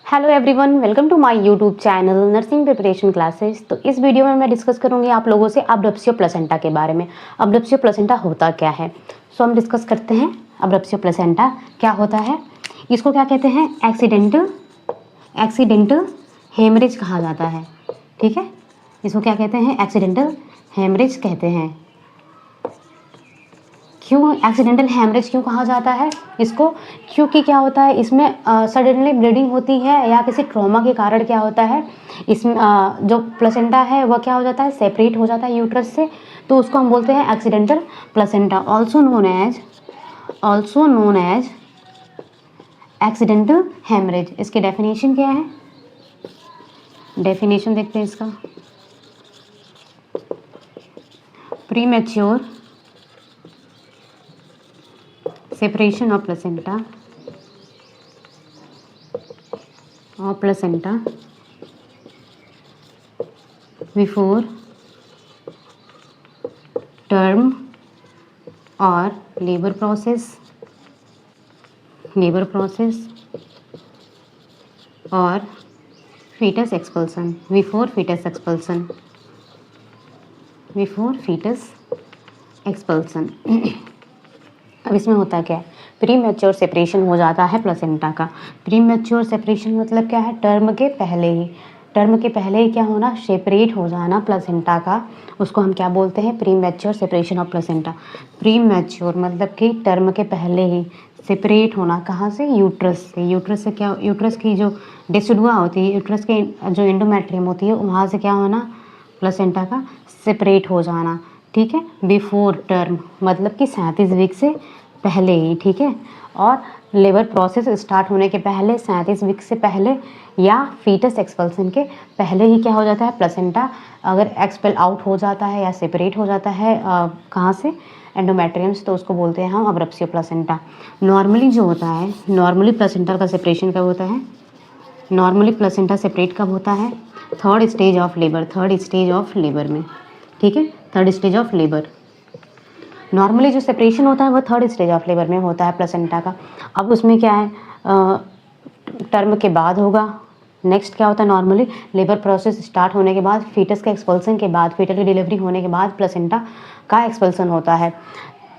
Hello everyone, welcome to my YouTube channel nursing preparation classes. तो इस video में मैं डिस्कस करूंगी आप लोगों से अब्डक्सियो प्लेसेंटा के बारे में। अब्डक्सियो प्लेसेंटा होता क्या है, सो हम डिस्कस करते हैं। अब्डक्सियो प्लेसेंटा क्या होता है, इसको क्या कहते हैं, एक्सीडेंटल हेमरेज कहा जाता है। ठीक है, इसको क्या कहते हैं, एक्सीडेंटल हेमरेज कहते हैं। क्यों एक्सीडेंटल हेमरेज क्यों कहा जाता है इसको, क्योंकि क्या होता है इसमें सडनली ब्लीडिंग होती है या किसी ट्रॉमा के कारण क्या होता है इसमें जो प्लेसेंटा है वह क्या हो जाता है, सेपरेट हो जाता है यूट्रस से, तो उसको हम बोलते हैं accidental placenta, also known as accidental haemorrhage. इसकी डेफिनेशन क्या है, डेफिनेशन देखते हैं इसका। Premature separation of placenta before term or labor process or fetus expulsion, before fetus expulsion। अब इसमें होता क्या है, प्री मैच्योर सेपरेशन हो जाता है प्लेसेंटा का। प्री मैच्योर सेपरेशन मतलब क्या है, टर्म के पहले ही क्या होना, सेपरेट हो जाना प्लेसेंटा का, उसको हम क्या बोलते हैं, pre mature separation of placenta. Pre mature मतलब कि टर्म के पहले ही सेपरेट होना, कहाँ से, यूट्रस से। यूट्रस से क्या, यूट्रस की जो डेसिडुआ होती है, यूट्रस के जो एंडोमेट्रियम होती है, वहाँ से क्या होना, प्लेसेंटा का सेपरेट हो जाना। ठीक है, बिफोर टर्म मतलब कि 37 वीक से पहले ही। ठीक है, और लेबर प्रोसेस स्टार्ट होने के पहले, 37 वीक से पहले या फीटस एक्सपल्सन के पहले ही क्या हो जाता है, प्लेसेंटा अगर एक्सपेल आउट हो जाता है या सेपरेट हो जाता है कहाँ से, एंडोमेट्रियम्स, तो उसको बोलते हैं हम अब्रप्सियो प्लेसेंटा। नॉर्मली जो होता है, नॉर्मली प्लेसेंटा का सेपरेशन कब होता है, नॉर्मली प्लेसेंटा सेपरेट कब होता है, थर्ड स्टेज ऑफ लेबर में। ठीक है, third stage of labour. Normally जो सेपरेशन होता है वो थर्ड स्टेज ऑफ लेबर में होता है प्लेसेंटा का। अब उसमें क्या है, टर्म के बाद होगा। नेक्स्ट क्या होता है, नॉर्मली लेबर प्रोसेस स्टार्ट होने के बाद, फीटस के एक्सपल्सन के बाद, फीटल की डिलीवरी होने के बाद प्लेसेंटा का एक्सपल्सन होता है।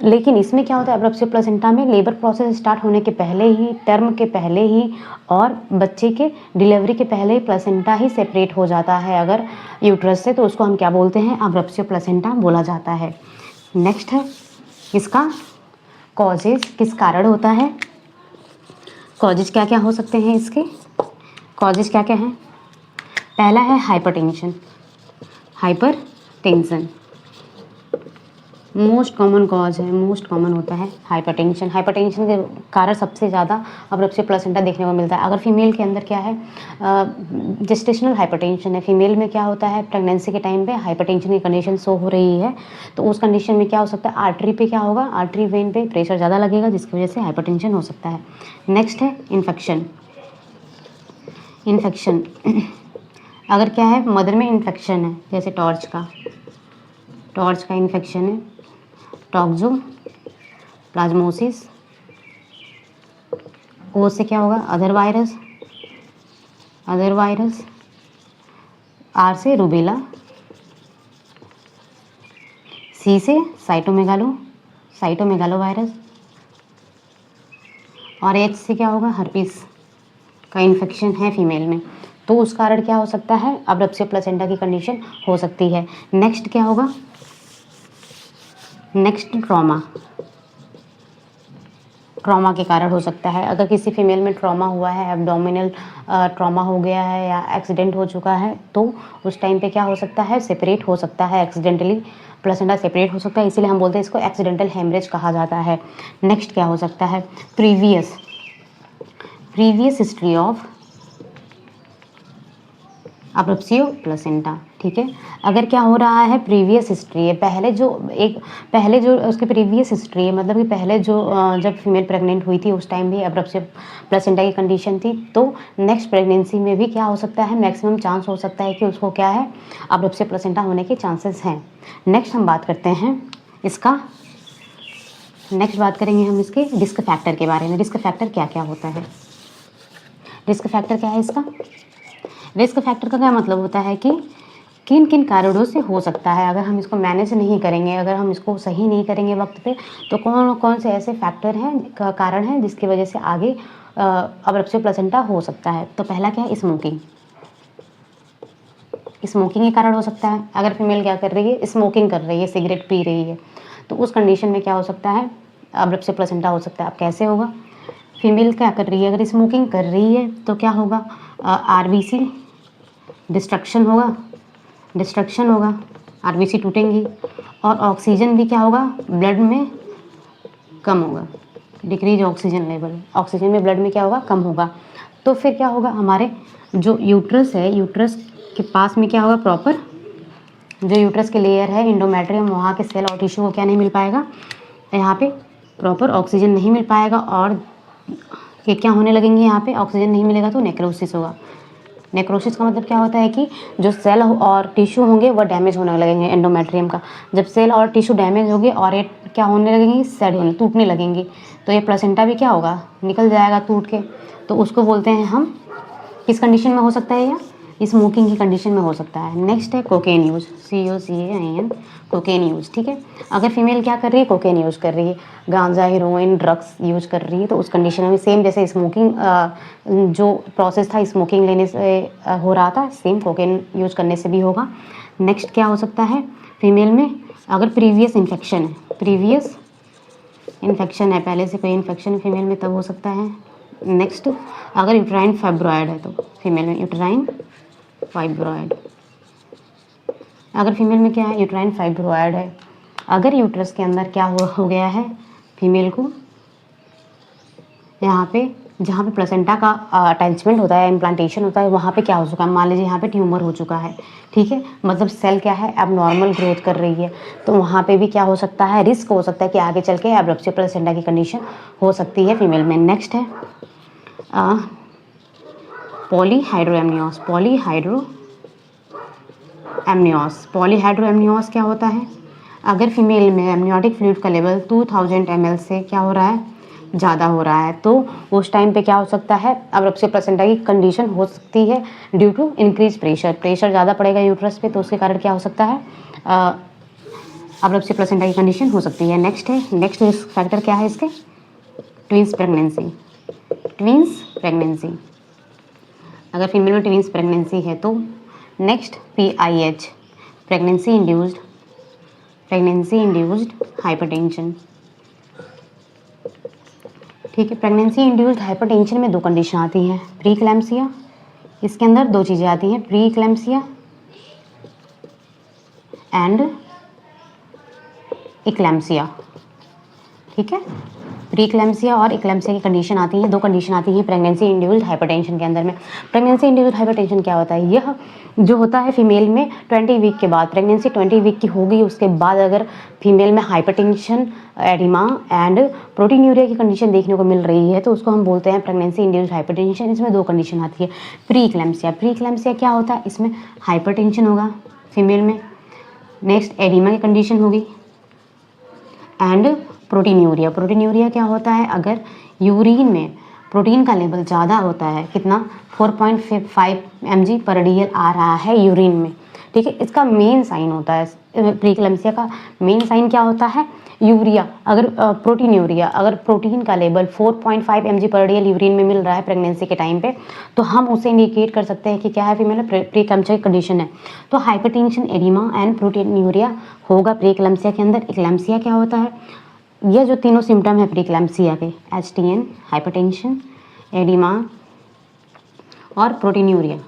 लेकिन इसमें क्या होता है, अब्रप्सियो प्लेसेंटा में लेबर प्रोसेस स्टार्ट होने के पहले ही, टर्म के पहले ही और बच्चे के डिलीवरी के पहले ही प्लेसेंटा ही सेपरेट हो जाता है अगर यूट्रस से, तो उसको हम क्या बोलते हैं, अब्रप्सियो प्लेसेंटा बोला जाता है। नेक्स्ट है इसका कॉजेज, किस कारण होता है, कॉजेज क्या क्या हो सकते हैं इसके, कॉजेज क्या क्या हैं। पहला है हाइपरटेंशन मोस्ट कॉमन कॉज है, मोस्ट कॉमन होता है हाइपरटेंशन। हाइपरटेंशन के कारण सबसे ज़्यादा अब्रप्सियो प्लेसेंटा देखने को मिलता है। अगर फीमेल के अंदर क्या है, जेस्टेशनल हाइपरटेंशन है, फीमेल में क्या होता है, प्रेगनेंसी के टाइम पे हाइपरटेंशन की कंडीशन शो हो रही है, तो उस कंडीशन में क्या हो सकता है, आर्टरी पे क्या होगा, आर्टरी वेन पे प्रेशर ज़्यादा लगेगा, जिसकी वजह से हाइपरटेंशन हो सकता है। नेक्स्ट है इन्फेक्शन अगर क्या है, मदर में इन्फेक्शन है, जैसे टॉर्च का इन्फेक्शन है, टॉक्सो प्लाज्मोसिस, ओ से क्या होगा, अदर वायरस, आर से रूबेला, सी से साइटोमेगालो वायरस, और एच से क्या होगा, हर्पीस का इन्फेक्शन है फीमेल में, तो उस कारण क्या हो सकता है, अब्रप्सियो प्लेसेंटा की कंडीशन हो सकती है। नेक्स्ट क्या होगा, नेक्स्ट ट्रॉमा के कारण हो सकता है। अगर किसी फीमेल में ट्रॉमा हुआ है, एब्डोमिनल ट्रॉमा हो गया है या एक्सीडेंट हो चुका है, तो उस टाइम पे क्या हो सकता है, सेपरेट हो सकता है, एक्सीडेंटली प्लेसेंटा सेपरेट हो सकता है, इसीलिए हम बोलते हैं इसको एक्सीडेंटल हेमरेज कहा जाता है। नेक्स्ट क्या हो सकता है, प्रीवियस हिस्ट्री ऑफ अब्रप्सियो प्लेसेंटा। ठीक है, अगर क्या हो रहा है, प्रीवियस हिस्ट्री है, पहले जो उसकी प्रीवियस हिस्ट्री है, मतलब कि पहले जो जब फीमेल प्रेग्नेंट हुई थी उस टाइम भी अब्रप्सियो प्लेसेंटा की कंडीशन थी, तो नेक्स्ट प्रेगनेंसी में भी क्या हो सकता है, मैक्सिमम चांस हो सकता है कि उसको क्या है, अब्रप्सियो प्लेसेंटा होने के चांसेस हैं। नेक्स्ट हम बात करते हैं इसका, नेक्स्ट बात करेंगे हम इसके रिस्क फैक्टर के बारे में। रिस्क फैक्टर क्या क्या होता है, रिस्क फैक्टर क्या है इसका? रिस्क फैक्टर का क्या मतलब होता है कि किन किन कारणों से हो सकता है, अगर हम इसको मैनेज नहीं करेंगे, अगर हम इसको सही नहीं करेंगे वक्त पे, तो कौन कौन से ऐसे फैक्टर हैं, कारण हैं जिसकी वजह से आगे अब्रप्सियो प्लेसेंटा हो सकता है। तो पहला क्या है? स्मोकिंग। स्मोकिंग के कारण हो सकता है। अगर फीमेल क्या कर रही है? स्मोकिंग कर रही है, सिगरेट पी रही है, तो उस कंडीशन में क्या हो सकता है? अब्रप्सियो प्लेसेंटा हो सकता है। अब कैसे होगा? फीमेल क्या कर रही है? अगर स्मोकिंग कर रही है तो क्या होगा? आरबीसी डिस्ट्रक्शन होगा, आरबीसी टूटेंगी, और ऑक्सीजन भी क्या होगा? ब्लड में कम होगा, डिक्रीज ऑक्सीजन लेवल, ऑक्सीजन में ब्लड में क्या होगा? कम होगा। तो फिर क्या होगा? हमारे जो यूट्रस है, यूट्रस के पास में क्या होगा? प्रॉपर जो यूट्रस के लेयर है एंडोमेट्रियम, वहाँ के सेल और टिश्यू को क्या नहीं मिल पाएगा? यहाँ पे प्रॉपर ऑक्सीजन नहीं मिल पाएगा, और ये क्या होने लगेंगे? यहाँ पे ऑक्सीजन नहीं मिलेगा तो नेक्रोसिस होगा। नेक्रोसिस का मतलब क्या होता है कि जो सेल और टिश्यू होंगे वह डैमेज होने लगेंगे एंडोमेट्रियम का। जब सेल और टिश्यू डैमेज होंगे और ये क्या होने लगेंगी? सेड होने, टूटने लगेंगी, तो ये प्लेसेंटा भी क्या होगा? निकल जाएगा टूट के। तो उसको बोलते हैं हम, किस कंडीशन में हो सकता है? या स्मोकिंग की कंडीशन में हो सकता है। नेक्स्ट है cocaine use, COCAIN, cocaine use. ठीक है, अगर फीमेल क्या कर रही है? कोकेन यूज कर रही है, गांजा, हीरोइन, ड्रग्स यूज कर रही है, तो उस कंडीशन में सेम जैसे स्मोकिंग जो प्रोसेस था स्मोकिंग लेने से हो रहा था, सेम कोकेन यूज करने से भी होगा। नेक्स्ट क्या हो सकता है फीमेल में? अगर प्रीवियस इन्फेक्शन है, पहले से कोई इन्फेक्शन है फीमेल में, तब हो सकता है। नेक्स्ट, अगर यूट्राइन फाइब्रॉयड है तो फीमेल में यूट्राइन फाइब्रॉयड, अगर फीमेल में क्या है? यूट्राइन फाइब्रॉयड है। अगर यूट्रस के अंदर क्या हो गया है फीमेल को? यहाँ पे जहाँ पे प्लेसेंटा का अटैचमेंट होता है, इम्प्लांटेशन होता है, वहाँ पे क्या हो चुका है? मान लीजिए यहाँ पे ट्यूमर हो चुका है। ठीक है, मतलब सेल क्या है? अब नॉर्मल ग्रोथ कर रही है, तो वहाँ पे भी क्या हो सकता है? रिस्क हो सकता है कि आगे चल के एब्रप्सियो प्लेसेंटा की कंडीशन हो सकती है फीमेल में। नेक्स्ट है पॉलीहाइड्रोएमनियोस क्या होता है? अगर फीमेल में एमनियोटिक फ्लूइड का लेवल 2000 ml से क्या हो रहा है? ज़्यादा हो रहा है, तो उस टाइम पे क्या हो सकता है? अब्रप्सियो प्लेसेंटा की कंडीशन हो सकती है ड्यू टू इंक्रीज प्रेशर ज़्यादा पड़ेगा यूट्रस पे, तो उसके कारण क्या हो सकता है? अब्रप्सियो प्लेसेंटा की कंडीशन हो सकती है। नेक्स्ट रिस्क फैक्टर क्या है इसके? ट्विंस प्रेगनेंसी, अगर फीमेल में ट्विंस प्रेगनेंसी है तो। Next PIH, pregnancy induced hypertension. ठीक है, प्रेगनेंसी इंड्यूस्ड हाइपरटेंशन में दो कंडीशन आती हैं, प्री क्लैम्सिया, इसके अंदर दो चीज़ें आती हैं, प्री क्लैम्सिया एंड इक्लैम्सिया। ठीक है, प्री क्लैम्सिया और इक्लैम्सिया की कंडीशन आती है, दो कंडीशन आती हैं प्रेगनेंसी इंड्यूस्ड हाइपरटेंशन के अंदर में। प्रेगनेंसी इंड्यूस्ड हाइपरटेंशन क्या होता है? यह जो होता है फीमेल में 20 वीक के बाद, प्रेगनेंसी 20 वीक की हो गई, उसके बाद अगर फीमेल में हाइपरटेंशन, एडिमा एंड प्रोटीन्यूरिया की कंडीशन देखने को मिल रही है, तो उसको हम बोलते हैं प्रेगनेंसी इंड्यूस्ड हाइपरटेंशन। इसमें दो कंडीशन आती है, प्री क्लैम्सिया क्या होता है? इसमें हाइपरटेंशन होगा फीमेल में। नेक्स्ट एडिमा की कंडीशन होगी एंड प्रोटीन्यूरिया क्या होता है? अगर यूरिन में प्रोटीन का लेवल ज़्यादा होता है, कितना? 4.5 mg/dl आ रहा है यूरिन में। ठीक है, इसका मेन साइन होता है, प्रीक्लैम्सिया का मेन साइन क्या होता है? यूरिया, अगर प्रोटीन्यूरिया, अगर प्रोटीन का लेवल 4.5 mg/dl यूरिन में मिल रहा है प्रेगनेंसी के टाइम पे, तो हम उसे इंडिकेट कर सकते हैं कि क्या है फीमेल प्रीक्लैम्सिया की कंडीशन है। तो हाइपरटेंशन, एडिमा एंड प्रोटीन्यूरिया होगा प्रीक्लैम्सिया के अंदर। इक्लैम्सिया क्या होता है? ये जो तीनों सिम्टम है प्रीक्लैम्सिया के, HTN, हाइपरटेंशन, एडिमा और प्रोटीन्यूरिया,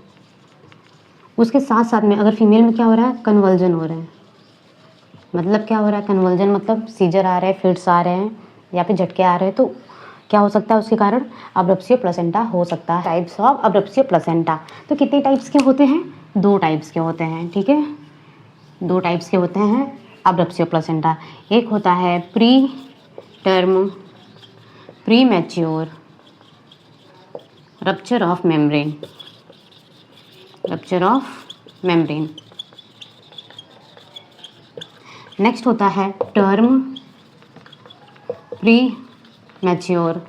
उसके साथ साथ में अगर फीमेल में क्या हो रहा है? कन्वल्जन हो रहे हैं। मतलब क्या हो रहा है? कन्वल्जन मतलब सीजर आ रहे हैं, फिट्स आ रहे हैं, या फिर झटके आ रहे हैं, तो क्या हो सकता है उसके कारण? अब्रप्सियो प्लेसेंटा हो सकता है। टाइप्स ऑफ अब्रप्सियो प्लेसेंटा, तो कितने टाइप्स के होते हैं? दो टाइप्स के होते हैं। ठीक है, दो टाइप्स के होते हैं अब्रप्सियो प्लेसेंटा। एक होता है pre mature rupture of membrane, next होता है term premature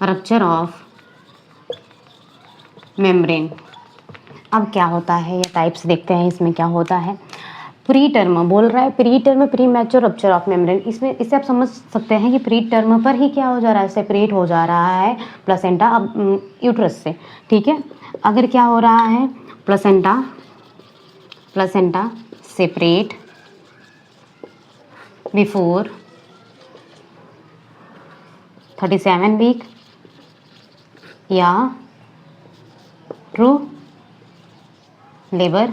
rupture of membrane. अब क्या होता है, ये टाइप्स देखते हैं इसमें क्या होता है। प्री टर्म बोल रहा है, pre term premature rupture of membrane. इसमें इससे आप समझ सकते हैं कि प्री टर्म पर ही क्या हो जा रहा है, सेपरेट हो जा रहा है प्लेसेंटा अब यूट्रस से, ठीक है। अगर क्या हो रहा है, प्लेसेंटा सेपरेट बिफोर 37 वीक या ट्रू लेबर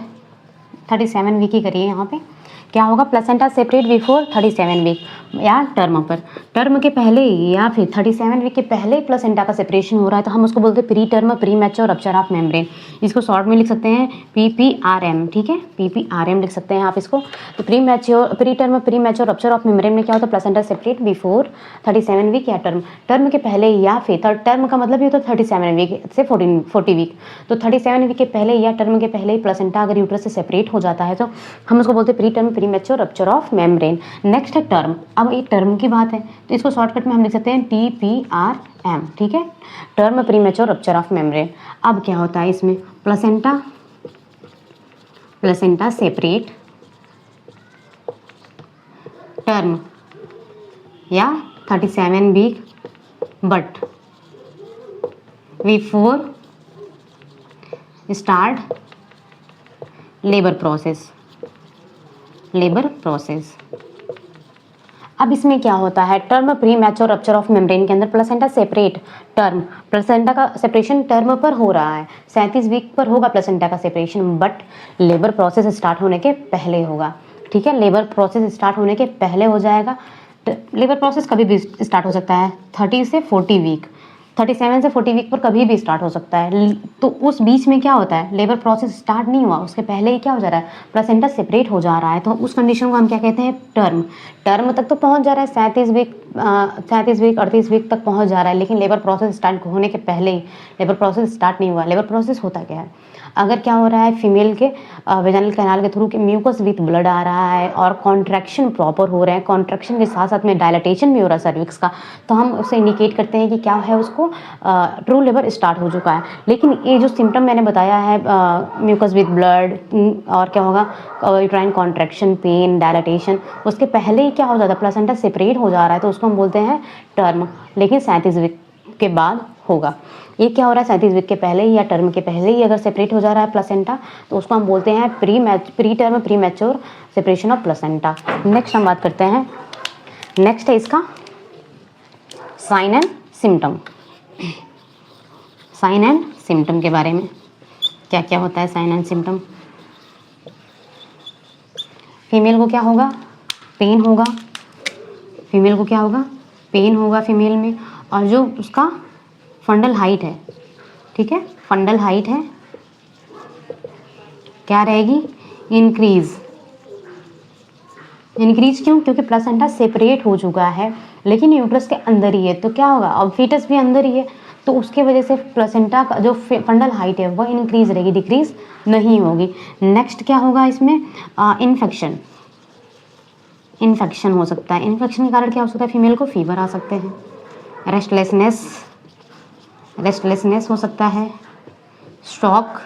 37 वीक ही करिए यहाँ पे, क्या होगा, प्लेसेंटा सेपरेट बिफोर 37 वीक या टर्म पर, टर्म के पहले या फिर 37 वीक के पहले प्लेसेंटा का सेपरेशन हो रहा है तो हम उसको बोलते हैं preterm premature rupture of membrane. इसको शॉर्ट में लिख सकते हैं PPRM, ठीक है, PPRM लिख सकते हैं आप इसको। तो pre term premature rupture of membrane में क्या होता है, प्लेसेंटा सेपरेट बिफोर 37 वीक या टर्म के पहले या फिर टर्म का मतलब ये होता है 37 वीक से 40 वीक, तो 37 वीक के पहले या टर्म के पहले ही प्लेसेंटा अगर यूट्रस से सेपरेट हो जाता है तो हम उसको बोलते हैं preterm premature rupture of membrane. Next है टर्म। अब एक टर्म की बात है तो इसको शॉर्टकट में हम लिख सकते हैं TPRM, ठीक है, term premature rupture of membrane. अब क्या होता है इसमें, प्लेसेंटा सेपरेट टर्म या 37 week but before start labour process. अब इसमें क्या होता है, term premature rupture of membrane के अंदर प्लेसेंटा सेपरेट टर्म, प्लेसेंटा का सेपरेशन टर्म पर हो रहा है, 37 वीक पर होगा प्लेसेंटा का separation, but labour process start होने के पहले होगा, ठीक है, लेबर प्रोसेस स्टार्ट होने के पहले हो जाएगा। लेबर प्रोसेस कभी भी स्टार्ट हो सकता है 30 से 40 वीक, 37 से 40 वीक पर कभी भी स्टार्ट हो सकता है। तो उस बीच में क्या होता है, लेबर प्रोसेस स्टार्ट नहीं हुआ, उसके पहले ही क्या हो जा रहा है, प्लेसेंटा सेपरेट हो जा रहा है, तो उस कंडीशन को हम क्या कहते हैं, टर्म तक तो पहुंच जा रहा है, 37 वीक 38 वीक तक पहुंच जा रहा है, लेकिन लेबर प्रोसेस स्टार्ट होने के पहले ही लेबर प्रोसेस स्टार्ट नहीं हुआ। लेबर प्रोसेस होता क्या है, अगर क्या हो रहा है, फीमेल के वेजाइनल कैनाल के थ्रू के म्यूकस विथ ब्लड आ रहा है और कॉन्ट्रैक्शन प्रॉपर हो रहे हैं, कॉन्ट्रैक्शन के साथ साथ में डायलाटेशन भी हो रहा है सर्विक्स का, तो हम उसे इंडिकेट करते हैं कि क्या है, उसको ट्रू लेबर स्टार्ट हो चुका है। लेकिन ये जो सिम्टम मैंने बताया है, म्यूकस विथ ब्लड और क्या होगा, यूट्राइन कॉन्ट्रैक्शन, पेन, डायलाटेशन, उसके पहले ही क्या हो जाता है, प्लेसेंटा सेपरेट हो जा रहा है, तो उसको हम बोलते हैं टर्म, लेकिन 37 वीक के बाद होगा। ये क्या हो रहा है, 37 वीक के पहले ही या टर्म के पहले ही अगर सेपरेट हो जा रहा है प्लेसेंटा, तो उसको हम बोलते हैं preterm premature separation of placenta. Next हम बात करते हैं, नेक्स्ट है इसका sign and symptom. Sign and symptom के बारे में क्या क्या होता है, साइन एंड सिम्टम। फीमेल को क्या होगा, पेन होगा, फीमेल को क्या होगा, पेन होगा फीमेल में, और जो उसका फंडल हाइट है, ठीक है, फंडल हाइट है क्या रहेगी, इंक्रीज क्यों, क्योंकि प्लेसेंटा सेपरेट हो चुका है लेकिन यूट्रस के अंदर ही है, तो क्या होगा, अब फीटस भी अंदर ही है, तो उसके वजह से प्लेसेंटा का जो फंडल हाइट है वह इंक्रीज रहेगी, डिक्रीज नहीं होगी। नेक्स्ट क्या होगा इसमें, इन्फेक्शन हो सकता है। इन्फेक्शन के कारण क्या हो सकता है, फीमेल को फीवर आ सकते हैं, रेस्टलेसनेस हो सकता है, स्ट्रोक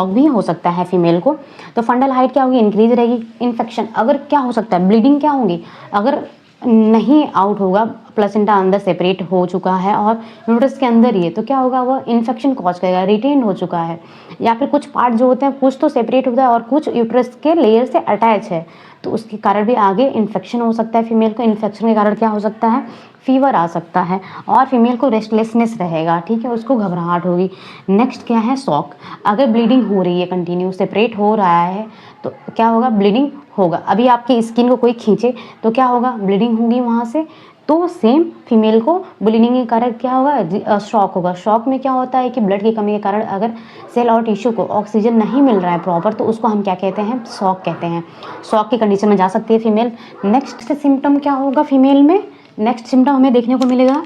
भी हो सकता है फीमेल को। तो फंडल हाइट क्या होगी, इंक्रीज रहेगी। इन्फेक्शन, अगर क्या हो सकता है, ब्लीडिंग क्या होगी, अगर नहीं आउट होगा, प्लेसेंटा अंदर सेपरेट हो चुका है और यूट्रस के अंदर ही है, तो क्या होगा, वह इन्फेक्शन कॉज करेगा, रिटेन हो चुका है, या फिर कुछ पार्ट जो होते हैं कुछ तो सेपरेट होता है और कुछ यूट्रस के लेयर से अटैच है, तो उसके कारण भी आगे इन्फेक्शन हो सकता है फीमेल को। इन्फेक्शन के कारण क्या हो सकता है, फीवर आ सकता है और फीमेल को रेस्टलेसनेस रहेगा, ठीक है, उसको घबराहट होगी। नेक्स्ट क्या है, शॉक, अगर ब्लीडिंग हो रही है, कंटिन्यू सेपरेट हो रहा है, तो क्या होगा, ब्लीडिंग होगा। अभी आपकी स्किन को कोई खींचे तो क्या होगा, ब्लीडिंग होगी वहाँ से, तो सेम फीमेल को ब्लीडिंग के कारण क्या होगा, शॉक होगा। शॉक में क्या होता है कि ब्लड की कमी के कारण अगर सेल और टिश्यू को ऑक्सीजन नहीं मिल रहा है प्रॉपर, तो उसको हम क्या कहते हैं, शॉक कहते हैं। शॉक की कंडीशन में जा सकती है फीमेल। नेक्स्ट सिम्टम क्या होगा फीमेल में, नेक्स्ट सिम्टम हमें देखने को मिलेगा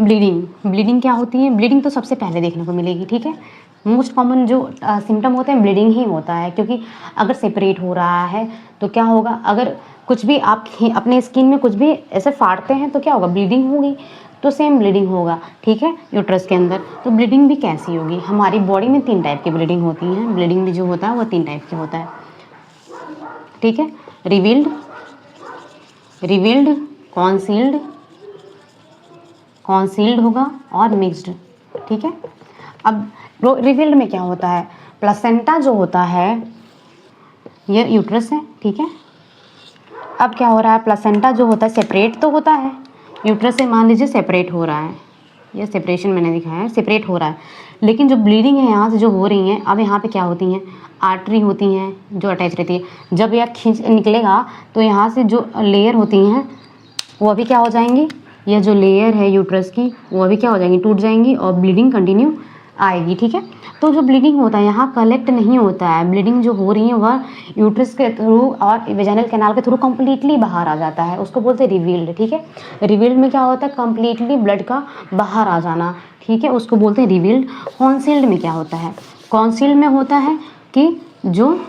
ब्लीडिंग क्या होती है, ब्लीडिंग तो सबसे पहले देखने को मिलेगी, ठीक है। मोस्ट कॉमन जो सिम्टम होते हैं ब्लीडिंग ही होता है, क्योंकि अगर सेपरेट हो रहा है तो क्या होगा, अगर कुछ भी आप अपने स्किन में कुछ भी ऐसे फाड़ते हैं तो क्या होगा, ब्लीडिंग होगी। तो सेम ब्लीडिंग होगा, ठीक है, यूट्रस के अंदर। तो ब्लीडिंग भी कैसी होगी, हमारी बॉडी में 3 टाइप की ब्लीडिंग होती है, ब्लीडिंग भी जो होता है वो 3 टाइप की होता है, ठीक है, रिवील्ड, कॉन्सील्ड होगा और मिक्स्ड, ठीक है। अब रिवील्ड में क्या होता है, प्लेसेंटा जो होता है ये यूट्रस है, ठीक है। अब क्या हो रहा है, प्लेसेंटा जो होता है सेपरेट तो होता है यूट्रस से, मान लीजिए सेपरेट हो रहा है, ये सेपरेशन मैंने दिखाया है, सेपरेट हो रहा है, लेकिन जो ब्लीडिंग है यहाँ से जो हो रही है, अब यहाँ पे क्या होती हैं, आर्टरी होती हैं जो अटैच रहती है। जब यह खींच निकलेगा तो यहाँ से जो लेयर होती हैं वो अभी क्या हो जाएंगी, यह जो लेयर है यूट्रस की वो अभी क्या हो जाएंगी, टूट जाएंगी और ब्लीडिंग कंटिन्यू आएगी, ठीक है। तो जो ब्लीडिंग होता है यहाँ कलेक्ट नहीं होता है, ब्लीडिंग जो हो रही है वह यूट्रस के थ्रू और वेजाइनल कैनाल के थ्रू कम्प्लीटली बाहर आ जाता है, उसको बोलते हैं रिवील्ड, ठीक है। रिवील्ड में क्या होता है, कम्प्लीटली ब्लड का बाहर आ जाना, ठीक है, उसको बोलते हैं रिवील्ड। कॉन्सील्ड में क्या होता है, कॉन्सील्ड में होता है कि जो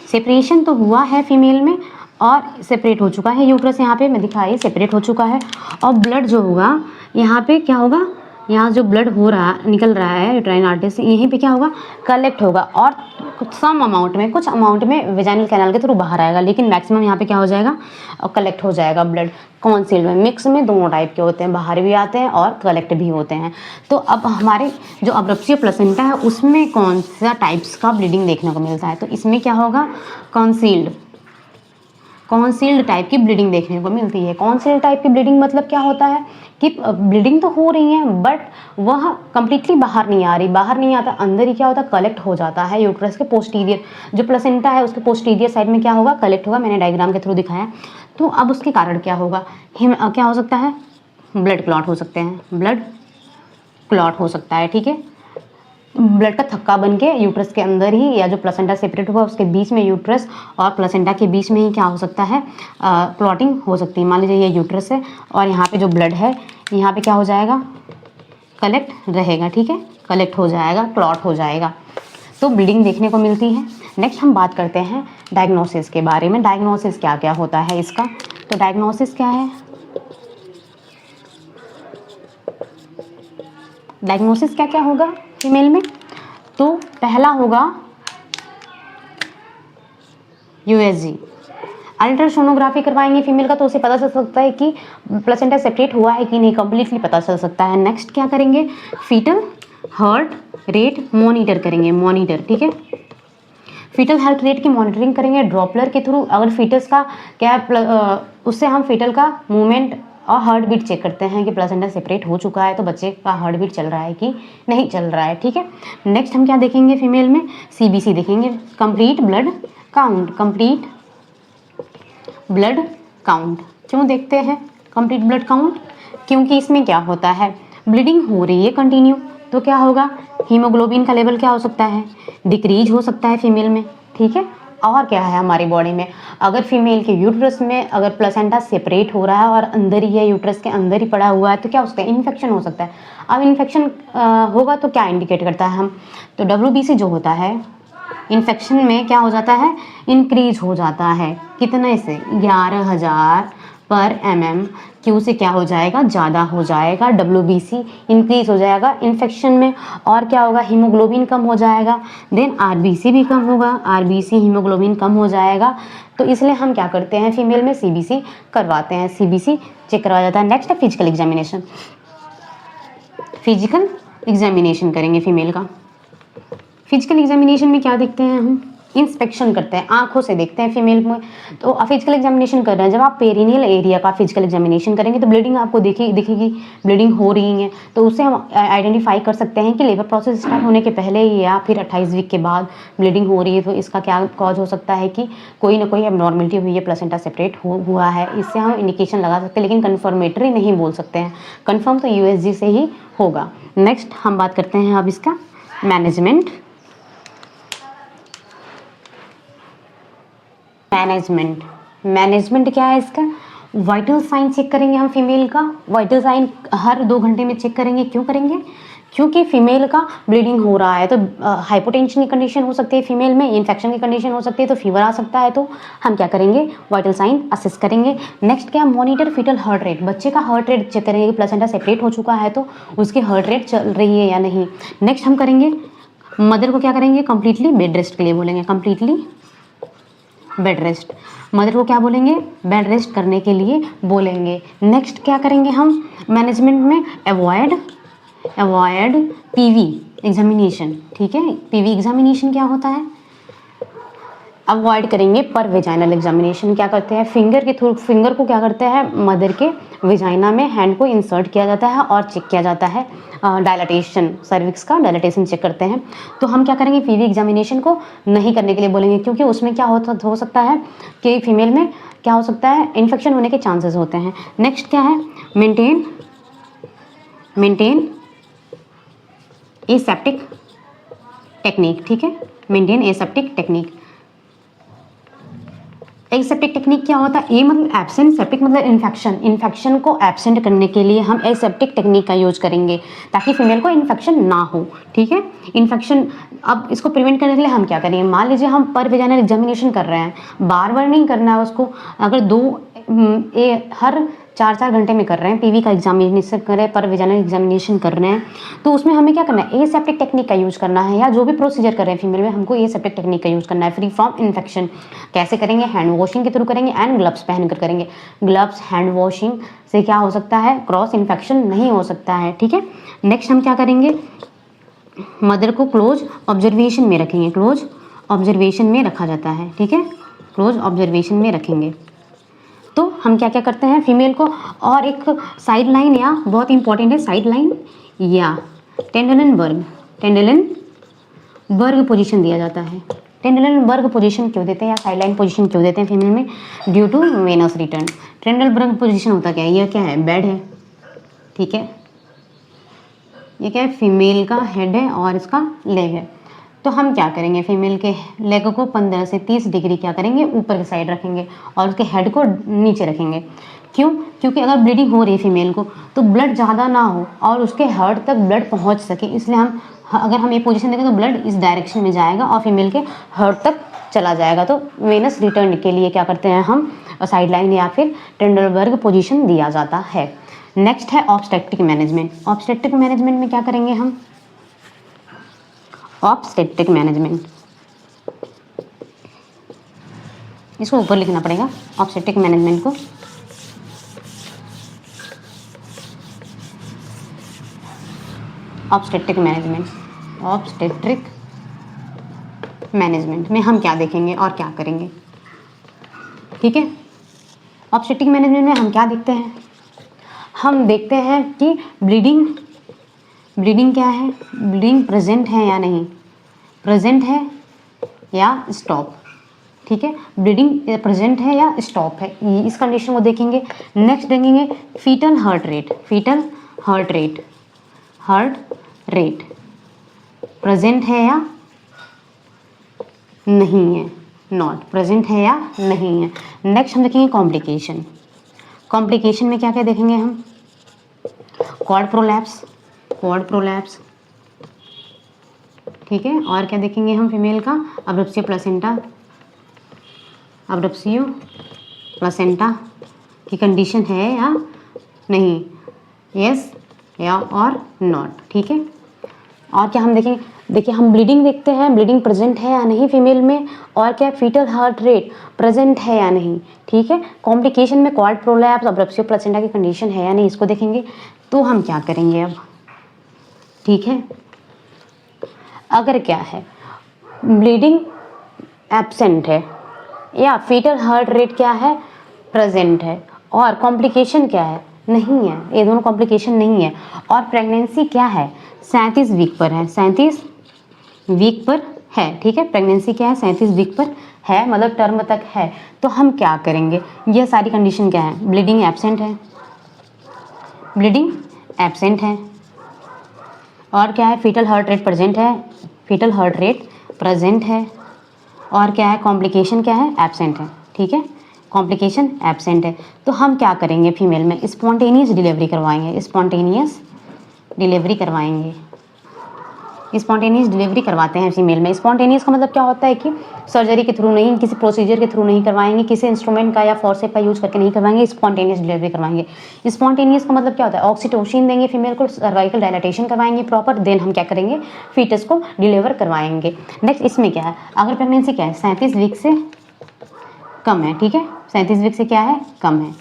सेपरेशन तो हुआ है फीमेल में और सेपरेट हो चुका है यूट्रस, यहाँ पे मैं दिखाई सेपरेट हो चुका है, और ब्लड जो होगा यहाँ पे क्या होगा, यहाँ जो ब्लड हो रहा निकल रहा है यूट्राइन आर्टरी से, यहीं पे क्या होगा, कलेक्ट होगा और कुछ अमाउंट में वेजाइनल कैनाल के थ्रू बाहर आएगा, लेकिन मैक्सिमम यहाँ पे क्या हो जाएगा, और कलेक्ट हो जाएगा ब्लड। कॉन्सील्ड में मिक्स में दोनों टाइप के होते हैं, बाहर भी आते हैं और कलेक्ट भी होते हैं। तो अब हमारे जो अब्रप्सियो प्लेसेंटा है उसमें कौन सा टाइप्स का ब्लीडिंग देखने को मिलता है, तो इसमें क्या होगा, कॉन्सील्ड टाइप की ब्लीडिंग देखने को मिलती है। कॉन्सील्ड टाइप की ब्लीडिंग मतलब क्या होता है कि ब्लीडिंग तो हो रही है बट वह कंप्लीटली बाहर नहीं आ रही, बाहर नहीं आता, अंदर ही क्या होता है, कलेक्ट हो जाता है यूट्रस के पोस्टीरियर, जो प्लेसेंटा है उसके पोस्टीरियर साइड में क्या होगा, कलेक्ट होगा, मैंने डायग्राम के थ्रू दिखाया। तो अब उसके कारण क्या होगा, क्या हो सकता है, ब्लड क्लॉट हो सकते हैं, ब्लड क्लॉट हो सकता है, ठीक है। ब्लड का थक्का बन के यूट्रस के अंदर ही, या जो प्लेसेंटा सेपरेट हुआ उसके बीच में, यूट्रस और प्लेसेंटा के बीच में ही क्या हो सकता है, क्लॉटिंग हो सकती है। मान लीजिए ये यूट्रस है और यहाँ पे जो ब्लड है यहाँ पे क्या हो जाएगा, कलेक्ट रहेगा, ठीक है, कलेक्ट हो जाएगा, क्लॉट हो जाएगा, तो ब्लीडिंग देखने को मिलती है। नेक्स्ट हम बात करते हैं डायग्नोसिस के बारे में। डायग्नोसिस क्या क्या होता है इसका, तो डायग्नोसिस क्या है, डायग्नोसिस क्या क्या होगा फीमेल में, तो पहला होगा यूएसजी, अल्ट्रासोनोग्राफी करवाएंगे फीमेल का तो उसे पता चल सकता है कि प्लेसेंटा सेपरेट हुआ है कि नहीं, कम्प्लीटली पता चल सकता है। नेक्स्ट क्या करेंगे, फीटल हार्ट रेट मॉनिटर करेंगे, मॉनिटर, ठीक है, फीटल हार्ट रेट की मॉनिटरिंग करेंगे ड्रॉपलर के थ्रू। अगर फीटस का क्या उससे हम फीटल का मूवमेंट और हार्ट बीट चेक करते हैं कि प्लेसेंटा सेपरेट हो चुका है तो बच्चे का हार्ट बीट चल रहा है कि नहीं चल रहा है, ठीक है। नेक्स्ट हम क्या देखेंगे फीमेल में, सीबीसी देखेंगे, complete blood count, complete blood count. क्यों देखते हैं कंप्लीट ब्लड काउंट, क्योंकि इसमें क्या होता है, ब्लीडिंग हो रही है कंटिन्यू, तो क्या होगा, हीमोग्लोबिन का लेवल क्या हो सकता है, डिक्रीज हो सकता है फीमेल में, ठीक है। और क्या है हमारी बॉडी में, अगर फीमेल के यूट्रस में अगर प्लेसेंटा सेपरेट हो रहा है और अंदर ही है, यूट्रस के अंदर ही पड़ा हुआ है, तो क्या हो सकता है, इन्फेक्शन हो सकता है। अब इन्फेक्शन होगा तो क्या इंडिकेट करता है हम, तो WBC जो होता है इन्फेक्शन में क्या हो जाता है, इंक्रीज हो जाता है, कितने से 11,000 पर mm क्यू से क्या हो जाएगा, ज़्यादा हो जाएगा, WBC इंक्रीज हो जाएगा इन्फेक्शन में। और क्या होगा, हीमोग्लोबिन कम हो जाएगा, देन RBC भी कम होगा, RBC हीमोग्लोबिन कम हो जाएगा। तो इसलिए हम क्या करते हैं, फीमेल में CBC करवाते हैं, CBC चेक करवाया जाता है। नेक्स्ट है फिजिकल एग्जामिनेशन, फिजिकल एग्जामिनेशन करेंगे फीमेल का। फिजिकल एग्जामिनेशन में क्या देखते हैं हम, इंस्पेक्शन करते हैं, आंखों से देखते हैं फीमेल में। तो फिजिकल एग्जामिनेशन कर रहे हैं, जब आप पेरिनियल एरिया का फिजिकल एग्जामिनेशन करेंगे तो ब्लीडिंग आपको दिखेगी, ब्लीडिंग हो रही है, तो उससे हम आइडेंटिफाई कर सकते हैं कि लेबर प्रोसेस स्टार्ट होने के पहले या फिर 28 वीक के बाद ब्लीडिंग हो रही है। तो इसका क्या कॉज हो सकता है कि कोई ना कोई एबनॉर्मलिटी हुई है, प्लेसेंटा सेपरेट हुआ है, इससे हम इंडिकेशन लगा सकते हैं, लेकिन कन्फर्मेटरी नहीं बोल सकते हैं, कन्फर्म तो USG से ही होगा। नेक्स्ट हम बात करते हैं अब इसका मैनेजमेंट क्या है इसका, वाइटल साइन चेक करेंगे हम फीमेल का। वाइटल साइन हर 2 घंटे में चेक करेंगे, क्यों करेंगे, क्योंकि फीमेल का ब्लीडिंग हो रहा है तो हाइपोटेंशन की कंडीशन हो सकती है फीमेल में, इन्फेक्शन की कंडीशन हो सकती है, तो फीवर आ सकता है। तो हम क्या करेंगे, वाइटल साइन असेस करेंगे। नेक्स्ट क्या, मॉनिटर फीटल हार्ट रेट, बच्चे का हार्ट रेट चेक करेंगे, प्लेसेंटा सेपरेट हो चुका है तो उसकी हार्ट रेट चल रही है या नहीं। नेक्स्ट हम करेंगे, मदर को क्या करेंगे, कंप्लीटली बेड रेस्ट के लिए बोलेंगे, कंप्लीटली बेड रेस्ट। मदर को क्या बोलेंगे, बेड रेस्ट करने के लिए बोलेंगे। नेक्स्ट क्या करेंगे हम मैनेजमेंट में, अवॉइड पीवी एग्जामिनेशन। ठीक है, पीवी एग्जामिनेशन क्या होता है, अवॉइड करेंगे पर वेजाइनल एग्जामिनेशन। क्या करते हैं, फिंगर के थ्रू, फिंगर को क्या करते हैं, मदर के वेजाइना में हैंड को इंसर्ट किया जाता है और चेक किया जाता है, डायलाटेशन, सर्विक्स का डायलाटेशन चेक करते हैं। तो हम क्या करेंगे, पीवी एग्जामिनेशन को नहीं करने के लिए बोलेंगे, क्योंकि उसमें क्या हो सकता है कि फीमेल में क्या हो सकता है, इन्फेक्शन होने के चांसेस होते हैं। नेक्स्ट क्या है, मेंटेन एसेप्टिक टेक्निक। ठीक है, maintain aseptic technique. Aseptic technique क्या होता है, ए मतलब एब्सेंट, सेप्टिक मतलब इन्फेक्शन को एब्सेंट करने के लिए हम एसेप्टिक टेक्निक का यूज करेंगे ताकि फीमेल को इन्फेक्शन ना हो। ठीक है, इन्फेक्शन, अब इसको प्रिवेंट करने के लिए हम क्या करेंगे, मान लीजिए हम पर वेजाइनल एग्जामिनेशन कर रहे हैं, बार बार नहीं करना है उसको, अगर हर 4-4 घंटे में कर रहे हैं, पीवी का एग्जामिनेशन कर रहे हैं, पर वेजाइनल एग्जामिनेशन कर रहे हैं, तो उसमें हमें क्या करना है, एसेप्टिक टेक्निक का यूज करना है, या जो भी प्रोसीजर कर रहे हैं फीमेल में हमको एसेप्टिक टेक्निक का यूज करना है, फ्री फ्रॉम इन्फेक्शन। कैसे करेंगे, हैंड वॉशिंग के थ्रू करेंगे एंड ग्लव्स पहनकर करेंगे। ग्लव्स, हैंड वॉशिंग से क्या हो सकता है, क्रॉस इन्फेक्शन नहीं हो सकता है। ठीक है, नेक्स्ट हम क्या करेंगे, मदर को क्लोज ऑब्जर्वेशन में रखेंगे, क्लोज ऑब्जर्वेशन में रखा जाता है। ठीक है, क्लोज ऑब्जर्वेशन में रखेंगे। तो हम क्या क्या करते हैं फीमेल को, और एक साइड लाइन या बहुत इंपॉर्टेंट है, साइड लाइन या टेंडलन बर्ग पोजीशन दिया जाता है। टेंडलन बर्ग पोजीशन क्यों देते हैं या साइड लाइन पोजीशन क्यों देते हैं फीमेल में, due to Venus return. Trendelenburg position होता क्या है, ये क्या है, बेड है। ठीक है, ये क्या है, फीमेल का हेड है और इसका लेग है। तो हम क्या करेंगे, फीमेल के लेग को 15 से 30 डिग्री क्या करेंगे, ऊपर की साइड रखेंगे और उसके हेड को नीचे रखेंगे। क्यों, क्योंकि अगर ब्लीडिंग हो रही है फीमेल को तो ब्लड ज़्यादा ना हो और उसके हार्ट तक ब्लड पहुंच सके, इसलिए अगर हम ये पोजीशन देंगे तो ब्लड इस डायरेक्शन में जाएगा और फीमेल के हार्ट तक चला जाएगा। तो वेनस रिटर्न के लिए क्या करते हैं हम, साइड लाइन या फिर टेंडलबर्ग पोजीशन दिया जाता है। नेक्स्ट है ऑब्स्टेट्रिक मैनेजमेंट। ऑब्स्टेट्रिक मैनेजमेंट में क्या करेंगे हम, ऑब्स्टेट्रिक मैनेजमेंट, इसको ऊपर लिखना पड़ेगा, ऑब्स्टेट्रिक मैनेजमेंट को। ऑब्स्टेट्रिक मैनेजमेंट में हम क्या देखेंगे और क्या करेंगे। ठीक है, ऑब्स्टेट्रिक मैनेजमेंट में हम क्या देखते हैं, हम देखते हैं कि ब्लीडिंग क्या है, ब्लीडिंग प्रेजेंट है या नहीं, प्रेजेंट है या स्टॉप। ठीक है, ब्लीडिंग प्रेजेंट है या स्टॉप है, इस कंडीशन को देखेंगे। नेक्स्ट देखेंगे फीटल हार्ट रेट प्रेजेंट है या नहीं है, नॉट प्रेजेंट है या नहीं है। नेक्स्ट हम देखेंगे कॉम्प्लिकेशन में क्या क्या देखेंगे हम, क्वाड प्रोलैप्स। ठीक है, और क्या देखेंगे हम फीमेल का, अब्रप्सियो प्लासेंटा की कंडीशन है या नहीं, यस या और नॉट। ठीक है, और क्या हम देखेंगे, देखिए हम ब्लीडिंग देखते हैं, ब्लीडिंग प्रेजेंट है या नहीं फीमेल में, और क्या फीटल हार्ट रेट प्रेजेंट है या नहीं। ठीक है, कॉम्प्लिकेशन में क्वाड प्रोलैप्स, अब्रप्सियो प्लासेंटा की कंडीशन है या नहीं, इसको देखेंगे। तो हम क्या करेंगे अब, ठीक है, अगर क्या है, ब्लीडिंग एब्सेंट है या फीटल हार्ट रेट क्या है, प्रेजेंट है, और कॉम्प्लिकेशन क्या है, नहीं है, ये दोनों कॉम्प्लिकेशन नहीं है, और प्रेगनेंसी क्या है, 37 वीक पर है, 37 वीक पर है। ठीक है, प्रेगनेंसी क्या है, 37 वीक पर है, मतलब टर्म तक है। तो हम क्या करेंगे, ये सारी कंडीशन क्या है, ब्लीडिंग एब्सेंट है, और क्या है, फीटल हार्ट रेट प्रेजेंट है, और क्या है, कॉम्प्लिकेशन क्या है, एब्सेंट है। ठीक है, कॉम्प्लिकेशन एब्सेंट है। तो हम क्या करेंगे, फीमेल में स्पॉन्टेनियस डिलीवरी करवाएंगे, स्पॉन्टेनियस डिलीवरी करवाते हैं फीमेल में। स्पॉन्टेनियस का मतलब क्या होता है कि सर्जरी के थ्रू नहीं, किसी प्रोसीजर के थ्रू नहीं करवाएंगे, किसी इंस्ट्रूमेंट का या फोर्सेप का यूज करके नहीं करवाएंगे, स्पॉन्टेनियस डिलीवरी करवाएंगे। स्पॉन्टेनियस का मतलब क्या होता है, ऑक्सीटोसिन देंगे फीमेल को, सर्वाइकल डायलाटेशन करवाएंगे प्रॉपर, देन हम क्या करेंगे, फीटस को डिलीवर करवाएंगे। नेक्स्ट इसमें क्या है, अगर प्रेगनेंसी क्या है 37 वीक से कम है, ठीक है, 37 वीक से क्या है, कम है,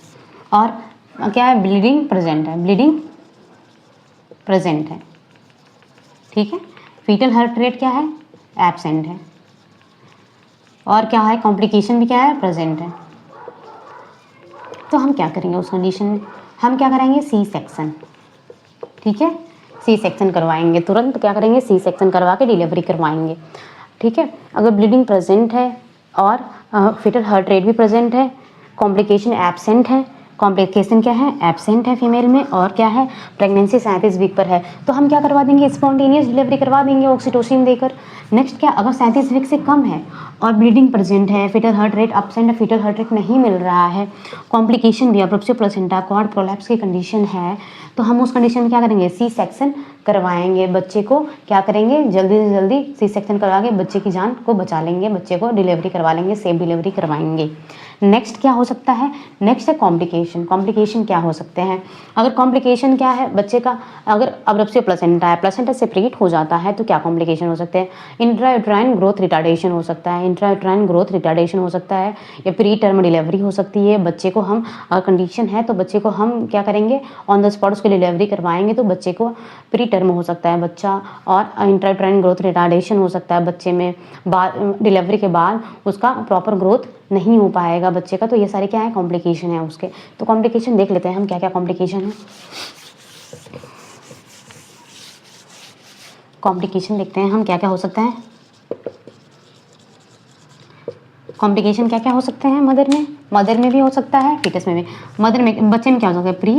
और क्या है, ब्लीडिंग प्रेजेंट है, ब्लीडिंग प्रेजेंट है, ठीक है, फीटल हार्ट रेट क्या है, एब्सेंट है, और क्या है, कॉम्प्लिकेशन भी क्या है, प्रेजेंट है। तो हम क्या करेंगे उस कंडीशन में, हम क्या करेंगे, सी सेक्शन, ठीक है, सी सेक्शन करवाएंगे, तुरंत क्या करेंगे, सी सेक्शन करवा के डिलीवरी करवाएंगे, ठीक है। अगर ब्लीडिंग प्रेजेंट है और फीटल हार्ट रेट भी प्रेजेंट है, कॉम्प्लिकेशन एब्सेंट है, कॉम्प्लिकेशन क्या है, एब्सेंट है फीमेल में, और क्या है, प्रेगनेंसी 37 वीक पर है, तो हम क्या करवा देंगे, स्पॉन्टेनियस डिलीवरी करवा देंगे ऑक्सीटोसिन देकर। नेक्स्ट क्या, अगर 37 वीक से कम है और ब्लीडिंग प्रेजेंट है, फीटल हार्ट रेट एब्सेंट है, फीटल हार्ट रेट नहीं मिल रहा है, कॉम्प्लिकेशन भी, एब्रप्सियो प्लेसेंटा, क्वाड प्रोलैप्स की कंडीशन है, तो हम उस कंडीशन में क्या करेंगे, सी सेक्शन करवाएंगे, बच्चे को क्या करेंगे, जल्दी से जल्दी सी सेक्शन करवा के बच्चे की जान को बचा लेंगे, बच्चे को डिलीवरी करवा लेंगे, सेफ डिलीवरी करवाएंगे। नेक्स्ट क्या हो सकता है, नेक्स्ट है कॉम्प्लिकेशन। कॉम्प्लिकेशन क्या हो सकते हैं, अगर कॉम्प्लिकेशन क्या है, बच्चे का अगर एब्रप्सियो प्लेसेंटा है, प्लेसेंटा सेपरेट हो जाता है, तो क्या कॉम्प्लिकेशन हो सकते हैं, इंट्रायूट्राइन ग्रोथ रिटार्डेशन हो सकता है, इंट्रायूट्राइन ग्रोथ रिटार्डेशन हो सकता है, या प्री टर्म डिलीवरी हो सकती है। बच्चे को हम कंडीशन है तो बच्चे को हम क्या करेंगे, ऑन द स्पॉट उसकी डिलीवरी करवाएंगे, तो बच्चे को प्री टर्म हो सकता है बच्चा, और इंट्रायूट्राइन ग्रोथ रिटार्डेशन हो सकता है बच्चे में, डिलीवरी के बाद उसका प्रॉपर ग्रोथ नहीं हो पाएगा बच्चे का। तो ये सारे क्या है, कॉम्प्लिकेशन है उसके। तो कॉम्प्लिकेशन देख लेते हैं हम क्या क्या कॉम्प्लिकेशन है। कॉम्प्लिकेशन देखते हैं हम क्या क्या हो सकता है। कॉम्प्लिकेशन क्या क्या हो सकते हैं मदर में भी हो सकता है, फीटस में भी। मदर में, बच्चे में क्या हो सकता है, प्री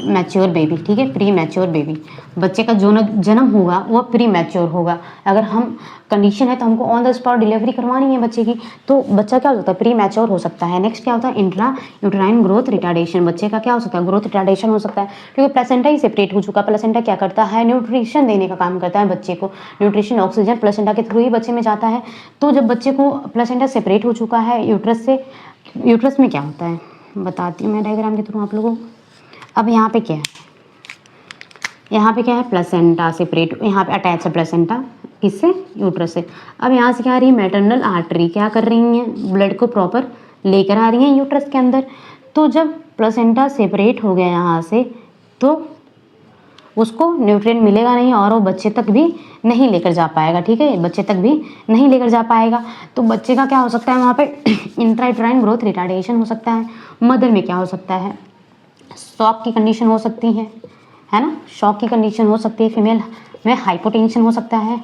मैच्योर बेबी, ठीक है, प्री मैच्योर बेबी, बच्चे का जो जन्म होगा वो प्री मैच्योर होगा। अगर हम कंडीशन है तो हमको ऑन द स्पॉट डिलीवरी करवानी है बच्चे की, तो बच्चा क्या हो सकता है, प्री मैच्योर हो सकता है। नेक्स्ट क्या होता है, इंट्रा यूट्राइन ग्रोथ रिटार्डेशन, बच्चे का क्या हो सकता है, ग्रोथ रिटार्डेशन हो सकता है, क्योंकि प्लेसेंटा ही सेपरेट हो चुका। प्लेसेंटा क्या करता है, न्यूट्रिशन देने का काम करता है बच्चे को, न्यूट्रिशन ऑक्सीजन प्लेसेंटा के थ्रू ही बच्चे में जाता है। तो जब बच्चे को प्लेसेंटा सेपरेट हो चुका है यूट्रस से, यूट्रस में क्या होता है बताती हूँ मैं डायग्राम के थ्रू आप लोगों को। अब यहाँ पे क्या है, यहाँ पे क्या है, प्लेसेंटा सेपरेट, यहाँ पे अटैच है प्लेसेंटा किससे, यूट्रस से। अब यहाँ से क्या आ रही है, मैटरनल आर्टरी क्या कर रही हैं, ब्लड को प्रॉपर लेकर आ रही हैं यूट्रस के अंदर। तो जब प्लेसेंटा सेपरेट हो गया यहाँ से, तो उसको न्यूट्रिएंट मिलेगा नहीं और वो बच्चे तक भी नहीं लेकर जा पाएगा, ठीक है, बच्चे तक भी नहीं लेकर जा पाएगा। तो बच्चे का क्या हो सकता है वहाँ पे, इंट्रायूट्राइन ग्रोथ रिटार्डेशन हो सकता है। मदर में क्या हो सकता है, शॉक की कंडीशन हो सकती है ना, शॉक की कंडीशन हो सकती है। फीमेल में हाइपोटेंशन हो सकता है,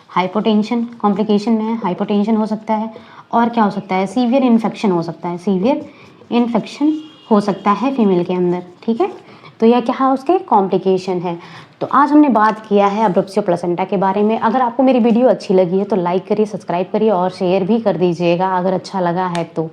हाइपोटेंशन कॉम्प्लिकेशन में हाइपोटेंशन हो सकता है। और क्या हो सकता है, सीवियर इन्फेक्शन हो सकता है, सीवियर इन्फेक्शन हो सकता है फीमेल के अंदर, ठीक है। तो यह क्या है, उसके कॉम्प्लिकेशन है। तो आज हमने बात किया है एब्रप्सियो प्लेसेंटा के बारे में। अगर आपको मेरी वीडियो अच्छी लगी है तो लाइक करिए, सब्सक्राइब करिए और शेयर भी कर दीजिएगा अगर अच्छा लगा है तो।